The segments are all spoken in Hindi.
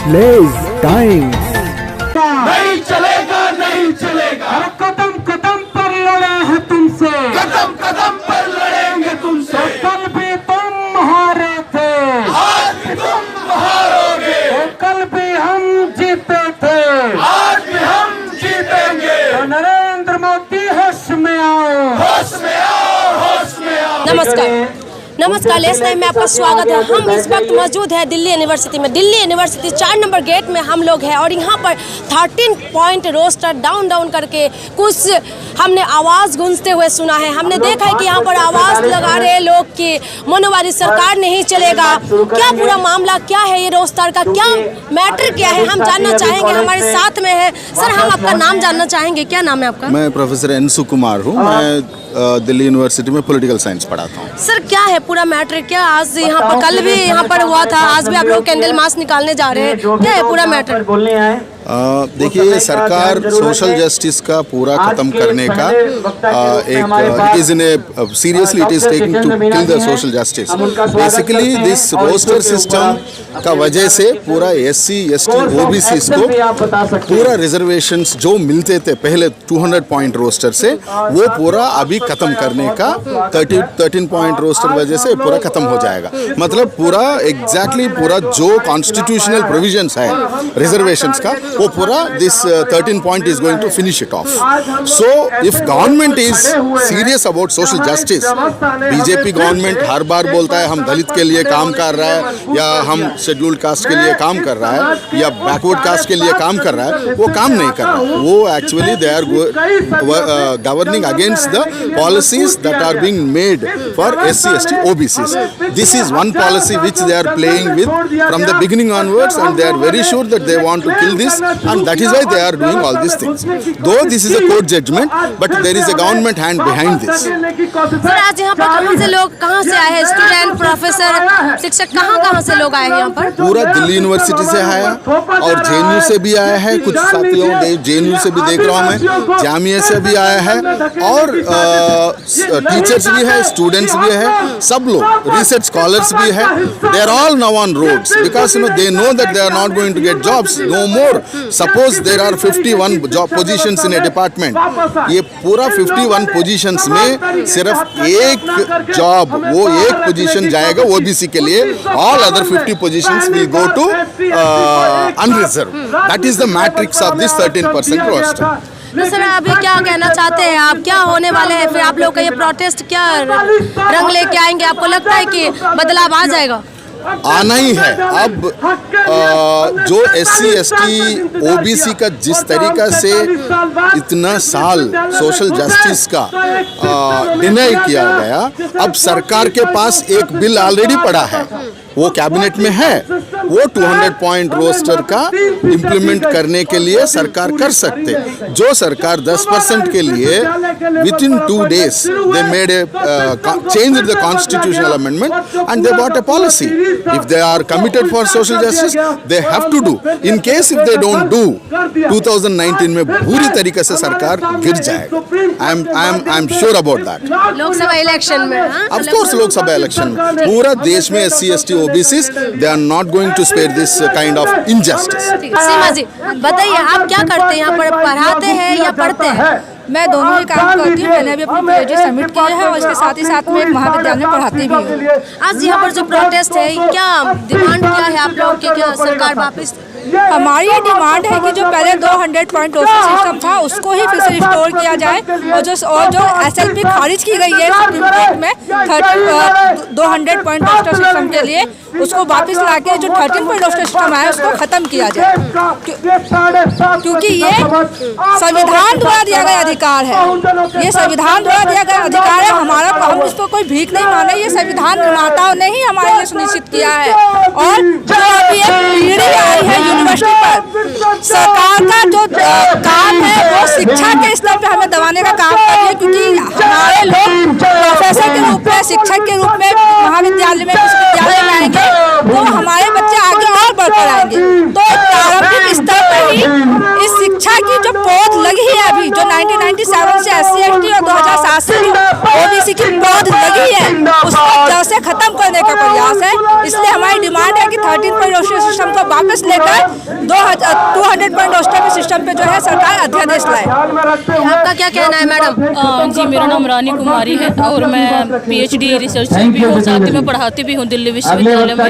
लेज टाइम। नहीं चलेगा, नहीं चलेगा। कदम कदम पर लड़े हैं तुमसे, कदम कदम पर लड़ेंगे तुमसे। कल भी तुम हारे थे, आज भी तुम हारोगे। कल भी हम जीते थे, आज भी हम जीतेंगे। तो नरेंद्र मोदी होश में आओ, होश में आओ, होश में आओ। नमस्कार लेस टाइम में आपका स्वागत है। हम इस वक्त मौजूद है दिल्ली यूनिवर्सिटी में। दिल्ली यूनिवर्सिटी 4 नंबर गेट में हम लोग हैं और यहाँ पर 13 पॉइंट रोस्टर डाउन करके कुछ हमने आवाज़ गूंजते हुए सुना है। हमने देखा है कि यहाँ पर आवाज़ लगा रहे लोग कि मनोवादी सरकार नहीं चलेगा। क्या पूरा मामला क्या है, ये रोस्टर का क्या मैटर क्या है, हम जानना चाहेंगे। हमारे साथ में है सर, हम आपका नाम जानना चाहेंगे। क्या नाम है आपका? मैं प्रोफेसर एन सुकुमार हूँ। मैं दिल्ली यूनिवर्सिटी में पॉलिटिकल साइंस पढ़ाता हूँ। सर क्या है पूरा मैटर, क्या आज यहाँ पर कल भी यहाँ पर हुआ था, आज भी आप लोग कैंडल मार्च निकालने जा रहे हैं, क्या है पूरा मैटर? देखिए, सरकार सोशल जस्टिस का पूरा खत्म करने का एक it is in a seriously it is taking to kill the social justice. Basically this roster system का वजह से पूरा SC ST OBCs को पूरा रिजर्वेशंस जो मिलते थे पहले 200 पॉइंट रोस्टर से, वो पूरा अभी खत्म करने का 13 पॉइंट रोस्टर वजह से पूरा खत्म हो जाएगा। मतलब पूरा एग्जैक्टली पूरा जो कॉन्स्टिट्यूशनल प्रोविजंस है रिजर्वेशंस का, वो पूरा this 13 point is going to finish it off. So if government is serious about social justice, BJP government हर बार बोलता है हम दलित के लिए काम कर रहा है या हम शेड्यूल्ड कास्ट के लिए काम कर रहा है या बैकवर्ड कास्ट के लिए काम कर रहा है, वो काम नहीं कर रहा। वो actually they are governing against the policies that are being made for SC ST OBCs. This is one policy which they are playing with from the beginning onwards, and they are very sure that they want to kill this, and that is why they are doing all these things. Though this is a court judgment, but there is a government hand behind this. Sir आज यहाँ पर कहाँ से लोग, कहाँ से आए हैं? स्टूडेंट, प्रोफेसर, शिक्षक कहाँ से लोग आए हैं यहाँ पर? पूरा दिल्ली यूनिवर्सिटी से आया और JNU से भी आया है, कुछ साथियों JNU से भी देख रहा हूँ मैं, जामिया से भी आया है, और टीचर्स भी है, स्टूडेंट्स भी है, सब लोग रिसर्च स्कॉलर्स भी है। They are all now on roads because they know that they are not going to get jobs no more. Suppose there are 51 job positions in a department, ये पूरा 51 पोजीशंस में सिर्फ एक जॉब, वो एक पोजीशन जाएगा OBC के लिए, all other 50 positions will go to unreserve. That is the matrix of this 13% roster. तो सर अभी क्या कहना चाहते हैं आप, क्या होने वाले हैं फिर आप लोग का ये प्रोटेस्ट, क्या रंग लेके आएंगे? आपको लगता है कि बदलाव आ जाएगा? आना ही है। अब जो SC ST OBC का जिस तरीका से इतना साल सोशल जस्टिस का डिनाई किया गया, अब सरकार के पास एक बिल ऑलरेडी पड़ा है, वो कैबिनेट में है, वो 200 पॉइंट रोस्टर का इम्प्लीमेंट करने के लिए सरकार कर सकते। जो सरकार 10% के लिए within 2 days they made a change the constitutional amendment and they bought a policy. If they are committed for social justice they have to do. In case if they don't do, 2019 में पूरी तरीके से सरकार गिर जाएगा। I am sure about that. Lok Sabha election में, ऑफ कोर्स लोकसभा इलेक्शन में पूरा देश में SC ST OBCs they are not going to spare this kind of injustice. सीमा जी बताइए, आप क्या करते हैं यहाँ पर, पढ़ाते हैं या पढ़ते हैं? मैं दोनों ही काम करती हूँ। मैंने अभी अपनी PhD सबमिट की है और इसके साथ ही साथ में एक महाविद्यालय में पढ़ाती भी हूँ। आज यहाँ पर जो प्रोटेस्ट है, क्या डिमांड क्या है आप लोग की, क्या सरकार वापस? हमारी ये डिमांड है कि जो पहले 200 पॉइंट रोस्टर सिस्टम था उसको ही फिर से रिस्टोर किया जाए, और जो SLP खारिज की गई है सुप्रीम कोर्ट में 200 पॉइंट रोस्टर सिस्टम के लिए, उसको वापस लाके जो 13 पॉइंट रोस्टर सिस्टम है उसको खत्म किया जाए, क्योंकि ये संविधान द्वारा दिया गया अधिकार है। ये संविधान द्वारा दिया गया अधिकार है हमारा, हम इसको कोई भीख नहीं माने। ये संविधान निर्माताओं ने ही हमारे लिए सुनिश्चित किया है। और जो अभी एक पीढ़ी आई है यूनिवर्सिटी पर, सरकार का जो काम है वो शिक्षा के स्तर पे हमें दबाने का काम कर रही है, क्योंकि हमारे लोग प्रोफेसर के रूप में, शिक्षक के रूप में महाविद्यालय में, विश्वविद्यालय में आएंगे तो हमारे बच्चे आगे और बढ़कर आएंगे। तो प्रारंभिक स्तर पर ही इस शिक्षा की जो पौध लगी है अभी, जो 1997 से SC ST और 2007 से जो OBC की पौध लगी है, उसको जड़ से खत्म करने का प्रयास है। इसलिए हमारी डिमांड है कि 13 पॉइंट रोस्टर सिस्टम को वापस लेकर 200 पॉइंट रोस्टर के सिस्टम पे जो है सरकार अध्यादेश लाए। आपका क्या कहना है मैडम? जी, मेरा नाम रानी कुमारी है और मैं PhD रिसर्चर भी हूँ, साथ ही मैं पढ़ाती भी हूँ दिल्ली विश्वविद्यालय में।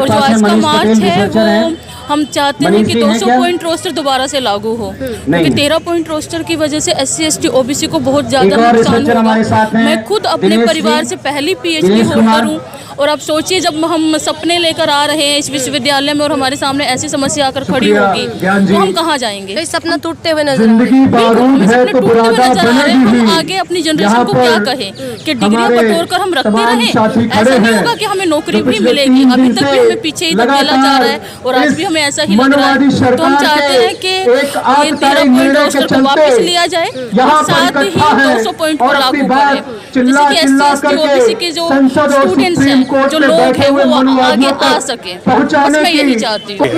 और जो आज का मार्च है वो हम चाहते हैं कि 200 पॉइंट रोस्टर दोबारा से लागू हो, क्योंकि 13 पॉइंट रोस्टर की वजह से SC ST OBC को बहुत ज़्यादा नुकसान होगा। मैं खुद अपने परिवार से पहली PhD होल्डर हूँ और अब सोचिए जब हम सपने लेकर आ रहे हैं इस विश्वविद्यालय में और हमारे सामने ऐसी समस्या आकर खड़ी होगी तो हम कहाँ जाएंगे? कई सपना टूटते हुए नजर आ रहे हैं। हम आगे अपनी जनरेशन को क्या कहें कि डिग्रियां बटोर कर हम रखते रहें? ऐसा नहीं होगा कि हमें नौकरी भी मिलेगी। अभी तक भी हमें पीछे ही धकेला जा रहा है और आज भी हमें ऐसा ही लग रहा है। तो हम चाहते हैं कि ये 13 पॉइंट रोस्टर को वापस लिया जाए और साथ ही 200 पॉइंट को लागू करें, जैसे कि SC ST OBC के जो स्टूडेंट्स हैं, जो लोग हैं, वो आगे आ सके। बस मैं यही चाहती हूँ।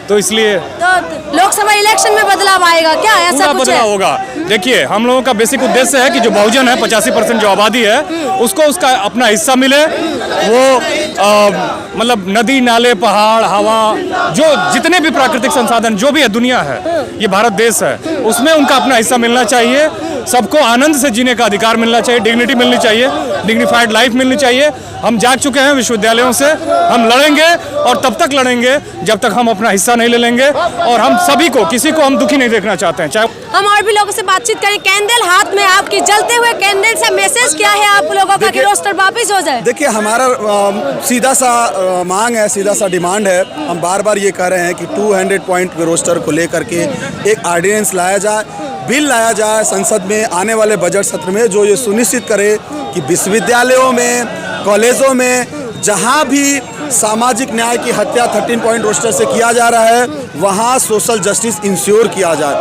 तो इसलिए तो लोकसभा इलेक्शन में बदलाव आएगा क्या? ऐसा कुछ बदलाव होगा। देखिए, हम लोगों का बेसिक उद्देश्य है कि जो बहुजन है 85% जो आबादी है उसको उसका अपना हिस्सा मिले। वो मतलब नदी नाले पहाड़ हवा जो जितने भी प्राकृतिक संसाधन जो भी है दुनिया है, ये भारत देश है, उसमें उनका अपना हिस्सा मिलना चाहिए। सबको आनंद से जीने का अधिकार मिलना चाहिए, डिग्निटी मिलनी चाहिए, डिग्निफाइड लाइफ मिलनी चाहिए। हम जाग चुके हैं विश्वविद्यालयों से, हम लड़ेंगे और तब तक लड़ेंगे जब तक हम अपना हिस्सा नहीं ले लेंगे। और हम सभी को, किसी को हम दुखी नहीं देखना चाहते हैं। चाहे हम और भी लोगों से बातचीत करें। कैंडल हाथ में आपकी, जलते हुए कैंडल से मैसेज क्या है आप लोगों का कि रोस्टर वापस हो जाए? देखिए, हमारा सीधा सा मांग है, सीधा सा डिमांड है। हम बार बार ये कह रहे हैं कि 200 पॉइंट रोस्टर को लेकर के एक ऑर्डिनेंस लाया जाए, बिल लाया जाए संसद में आने वाले बजट सत्र में, जो ये सुनिश्चित करे कि विश्वविद्यालयों में, कॉलेजों में जहाँ भी सामाजिक न्याय की हत्या 13 पॉइंट रोस्टर से किया जा रहा है वहाँ सोशल जस्टिस इंश्योर किया जाए।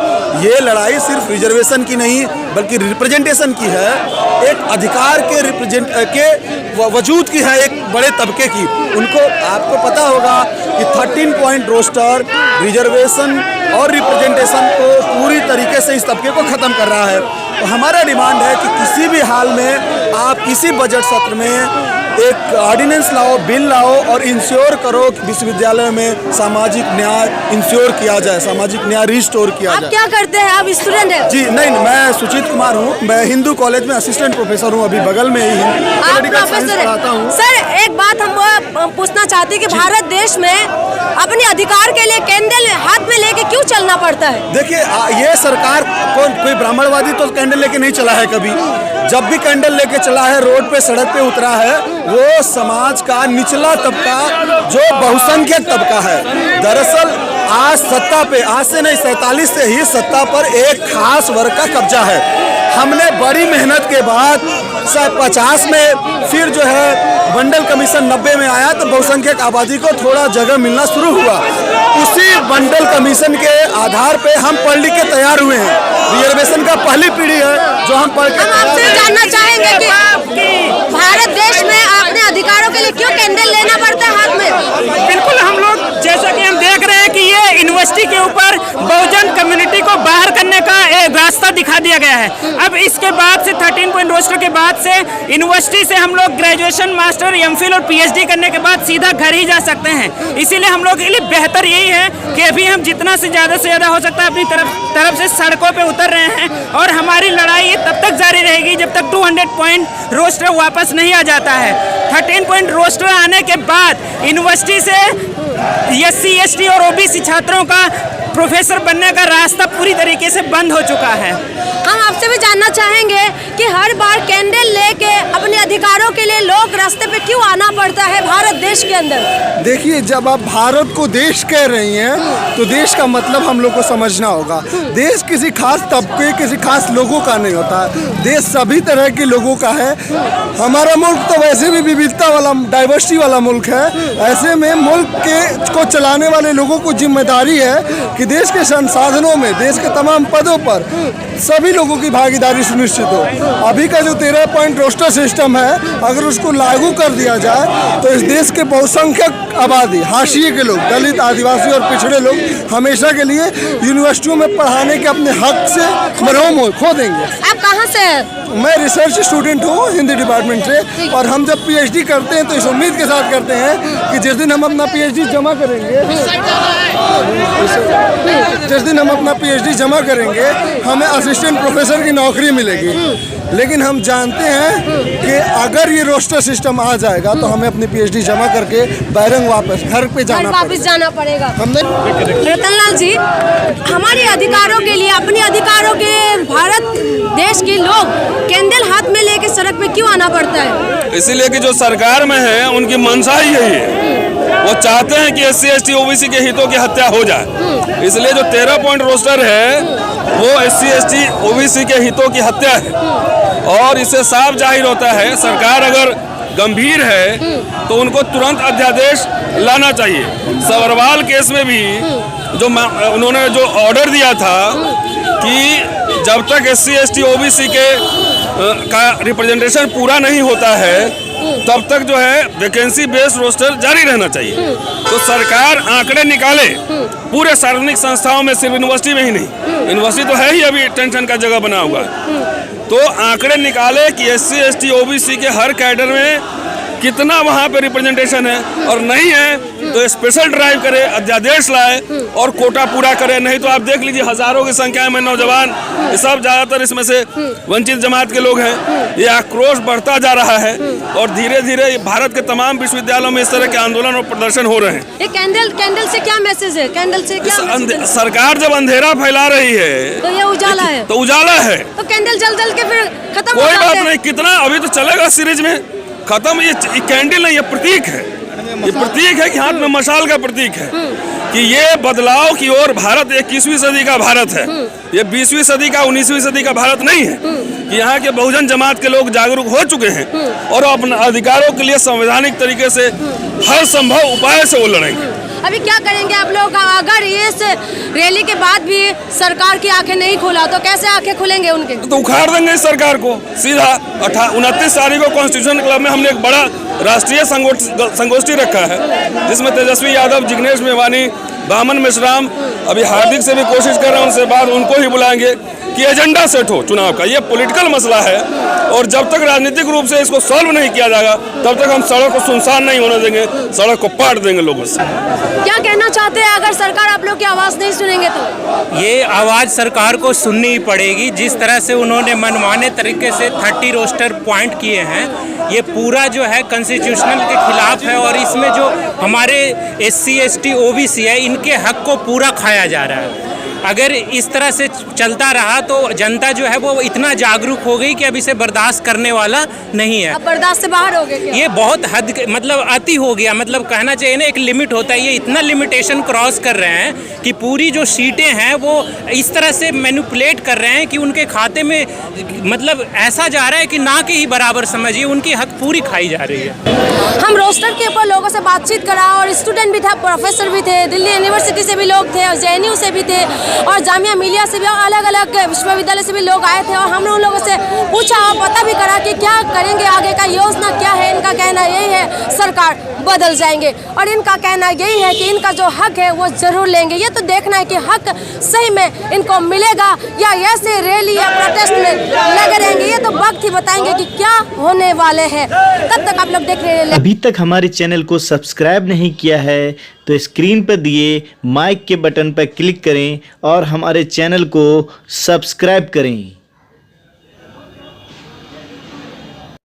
ये लड़ाई सिर्फ रिजर्वेशन की नहीं बल्कि रिप्रेजेंटेशन की है, एक अधिकार के वजूद की है, एक बड़े तबके की। उनको, आपको पता होगा कि 13 पॉइंट रोस्टर रिजर्वेशन और रिप्रेजेंटेशन को पूरी तरीके से इस तबके को ख़त्म कर रहा है। तो हमारा डिमांड है कि किसी भी हाल में आप किसी बजट सत्र में एक ऑर्डिनेंस लाओ, बिल लाओ और इंश्योर करो कि विश्वविद्यालय में सामाजिक न्याय इंश्योर किया जाए, सामाजिक न्याय रिस्टोर किया जाए। आप क्या करते हैं? आप स्टूडेंट हैं? जी नहीं, मैं सुचित कुमार हूँ, मैं हिंदू कॉलेज में असिस्टेंट प्रोफेसर हूँ, अभी बगल में ही आप पढ़ाता हूँ। सर, एक बात हम पूछना चाहते हैं कि भारत देश में अपने अधिकार के लिए कैंडल हाथ में लेके क्यों चलना पड़ता है? देखिए, ये सरकार कोई ब्राह्मणवादी तो कैंडल लेके नहीं चला है कभी। जब भी कैंडल लेके चला है, रोड पे सड़क पे उतरा है, वो समाज का निचला तबका जो बहुसंख्यक तबका है। दरअसल आज सत्ता पे, आज से नहीं 47 से ही सत्ता पर एक खास वर्ग का कब्जा है। हमने बड़ी मेहनत के बाद 50 में फिर जो है मंडल कमीशन 90 में आया तो बहुसंख्यक आबादी को थोड़ा जगह मिलना शुरू हुआ। उसी मंडल कमीशन के आधार पे हम पढ़ लिख के तैयार हुए हैं। रिजर्वेशन का पहली पीढ़ी है जो हम पढ़ के। हम आपसे जानना चाहेंगे कि भारत देश में अपने अधिकारों के लिए क्यों कैंडल लेना पड़ता है हाथ में? बिल्कुल, हम लोग जैसा कि हम देख रहे हैं कि ये यूनिवर्सिटी के ऊपर बहुजन कम्युनिटी को बाहर करने का एक रास्ता दिखा दिया गया है। अब इसके बाद से 13 पॉइंट रोस्टर के बाद से यूनिवर्सिटी से हम लोग ग्रेजुएशन, मास्टर, MPhil और PhD करने के बाद सीधा घर ही जा सकते हैं। इसीलिए हम लोग के लिए बेहतर यही है कि अभी हम जितना से ज़्यादा हो सकता है अपनी तरफ से सड़कों पे उतर रहे हैं और हमारी लड़ाई तब तक जारी रहेगी जब तक 200 पॉइंट रोस्टर वापस नहीं आ जाता है। 13 पॉइंट रोस्टर आने के बाद यूनिवर्सिटी से SC ST और OBC छात्रों का प्रोफेसर बनने का रास्ता पूरी तरीके से बंद हो चुका है। हम आपसे भी जानना चाहेंगे कि हर बार कैंडल लेके अपने अधिकारों के लिए लोग रास्ते पे क्यों आना पड़ता है भारत देश के अंदर? देखिए, जब आप भारत को देश कह रही हैं तो देश का मतलब हम लोग को समझना होगा। देश किसी खास तबके, किसी खास लोगों का नहीं होता। देश सभी तरह के लोगों का है। हमारा मुल्क तो वैसे भी विविधता वाला, डाइवर्सिटी वाला मुल्क है। ऐसे में मुल्क को चलाने वाले लोगों को जिम्मेदारी है कि देश के संसाधनों में, देश के तमाम पदों पर सभी लोगों की भागीदारी सुनिश्चित हो। अभी का जो 13 पॉइंट रोस्टर सिस्टम है, अगर उसको लागू कर दिया जाए तो इस देश के बहुसंख्यक आबादी, हाशिए के लोग, दलित, आदिवासी और पिछड़े लोग हमेशा के लिए यूनिवर्सिटियों में पढ़ाने के अपने हक से मरहूम खो देंगे। आप कहाँ से हैं? मैं रिसर्च स्टूडेंट हूँ हिंदी डिपार्टमेंट से, और हम जब पीएचडी करते हैं तो इस उम्मीद के साथ करते हैं कि जिस दिन हम अपना पीएचडी जमा करेंगे, हमें असिस्टेंट प्रोफेसर की नौकरी मिलेगी। लेकिन हम जानते हैं कि अगर ये रोस्टर सिस्टम आ जाएगा तो हमें अपनी पीएचडी जमा करके बैरंग वापस घर पे जाना पड़ेगा। हमने रतनलाल जी, हमारे अधिकारों के लिए, अपने अधिकारों के भारत देश के लोग कैंडल हाथ में लेके सड़क पे क्यों आना पड़ता है? इसीलिए कि जो सरकार में है उनकी मंशा ही यही है। वो चाहते हैं कि SC ST OBC के हितों की हत्या हो जाए। इसलिए जो 13 पॉइंट रोस्टर है वो SC ST OBC के हितों की हत्या है। और इससे साफ जाहिर होता है सरकार अगर गंभीर है तो उनको तुरंत अध्यादेश लाना चाहिए। सवरवाल केस में भी जो उन्होंने जो ऑर्डर दिया था कि जब तक SC ST OBC के का रिप्रेजेंटेशन पूरा नहीं होता है तब तक जो है वैकेंसी बेस्ड रोस्टर जारी रहना चाहिए। तो सरकार आंकड़े निकाले पूरे सार्वजनिक संस्थाओं में, सिर्फ यूनिवर्सिटी में ही नहीं, यूनिवर्सिटी तो है ही अभी टेंशन का जगह बना हुआ है, तो आंकड़े निकाले कि SC ST OBC के हर कैडर में कितना वहाँ पे रिप्रेजेंटेशन है, और नहीं है तो स्पेशल ड्राइव करे, अध्यादेश लाए और कोटा पूरा करे। नहीं तो आप देख लीजिए हजारों की संख्या में नौजवान, ये सब ज़्यादातर इसमें से वंचित जमात के लोग हैं, ये आक्रोश बढ़ता जा रहा है और धीरे धीरे भारत के तमाम विश्वविद्यालयों में इस तरह के आंदोलन और प्रदर्शन हो रहे हैं। ये कैंडल से क्या मैसेज है? कैंडल से क्या मैसेज है? सरकार जब अंधेरा फैला रही है तो ये उजाला है, तो उजाला है, तो कैंडल जल के फिर खत्म हो कोई जाते बात हैं। नहीं, कितना अभी तो चलेगा सीरीज में खत्म। ये कैंडल नहीं, ये प्रतीक है, ये प्रतीक है कि हाथ में मशाल का प्रतीक है कि ये बदलाव की ओर भारत 21वीं सदी का भारत है, ये 20वीं सदी का 19वीं सदी का भारत नहीं है। कि यहाँ के बहुजन जमात के लोग जागरूक हो चुके हैं और अपने अधिकारों के लिए संवैधानिक तरीके से हर संभव उपाय से वो लड़ेंगे। अभी क्या करेंगे आप लोग? अगर इस रैली के बाद भी सरकार की आंखें नहीं खोला तो कैसे आंखें खुलेंगे उनके? तो उखाड़ देंगे इस सरकार को सीधा। 29 तारीख को कॉन्स्टिट्यूशन क्लब में हमने एक बड़ा राष्ट्रीय संगोष्ठी रखा है जिसमें तेजस्वी यादव, जिग्नेश मेवानी, बामन मिश्राम, अभी हार्दिक से भी कोशिश कर रहे हैं, उनसे बाद उनको ही बुलाएंगे कि एजेंडा सेट हो चुनाव का। ये पॉलिटिकल मसला है और जब तक राजनीतिक रूप से इसको सॉल्व नहीं किया जाएगा तब तक हम सड़क को सुनसान नहीं होने देंगे, सड़क को पाट देंगे लोगों से। क्या कहना चाहते हैं? अगर सरकार आप लोग की आवाज़ नहीं सुनेंगे तो ये आवाज़ सरकार को सुननी ही पड़ेगी। जिस तरह से उन्होंने मनमाने तरीके से 30 रोस्टर पॉइंट किए हैं, ये पूरा जो है कॉन्स्टिट्यूशनल के खिलाफ है और इसमें जो हमारे SC ST OBC है इनके हक को पूरा खाया जा रहा है। अगर इस तरह से चलता रहा तो जनता जो है वो इतना जागरूक हो गई कि अब इसे बर्दाश्त करने वाला नहीं है। अब बर्दाश्त से बाहर हो गए क्या? ये बहुत हद मतलब अति हो गया। मतलब कहना चाहिए ना, एक लिमिट होता है, ये इतना लिमिटेशन क्रॉस कर रहे हैं कि पूरी जो सीटें हैं वो इस तरह से मैनिपुलेट कर रहे हैं कि उनके खाते में मतलब ऐसा जा रहा है कि ना के ही बराबर समझिए उनकी हक पूरी खाई जा रही है। हम रोस्टर के ऊपर लोगों से बातचीत करा और स्टूडेंट भी था, प्रोफेसर भी थे, दिल्ली यूनिवर्सिटी से भी लोग थे और JNU से भी थे और जामिया मिलिया से भी, अलग अलग विश्वविद्यालय से भी लोग आए थे और हमने उन लोगों से पूछा और पता भी करा कि क्या करेंगे, आगे का योजना क्या है। इनका कहना यही है सरकार बदल जाएंगे और इनका कहना यही है कि इनका जो हक है वो जरूर लेंगे। ये तो देखना है कि हक सही में इनको मिलेगा या ऐसे रैली या प्रोटेस्ट में लगे रहेंगे, ये तो वक्त ही बताएंगे कि क्या होने वाले हैं। तब तक आप लोग देख रहे हैं। अभी तक हमारे चैनल को सब्सक्राइब नहीं किया है तो स्क्रीन पर दिए माइक के बटन पर क्लिक करें और हमारे चैनल को सब्सक्राइब करें।